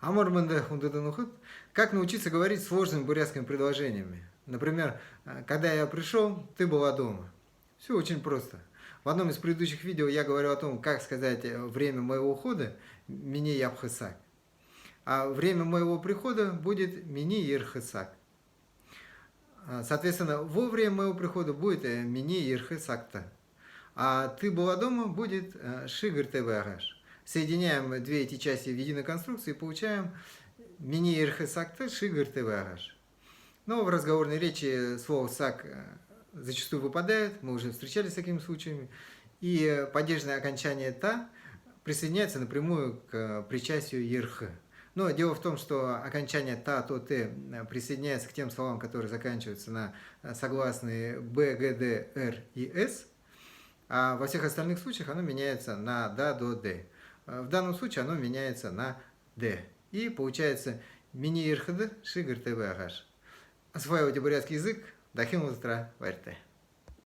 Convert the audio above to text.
Амурманда хундадынухут. Как научиться говорить сложными бурятскими предложениями? Например, когда я пришел, ты была дома. Все очень просто. В одном из предыдущих видео я говорил о том, как сказать время моего ухода мини ябхасак. А время моего прихода будет мини ерхасак. Соответственно, во время моего прихода будет мини ерхасакта. А ты была дома будет шигр ТВ. Соединяем две эти части в единой конструкции и получаем мини ерхасакта шигр ТВ. Но в разговорной речи слово «сак» зачастую выпадает, мы уже встречались с такими случаями, и падежное окончание «та» присоединяется напрямую к причастию «ерх». Но дело в том, что окончание «та», «то», «т» присоединяется к тем словам, которые заканчиваются на согласные «б», «г», «д», «р» и «с», а во всех остальных случаях оно меняется на «да», «до», «д». В данном случае оно меняется на «д». И получается «мини ерхд шигр ТВ агаш». Осваивайте бурятский язык. Дахим устра варьте.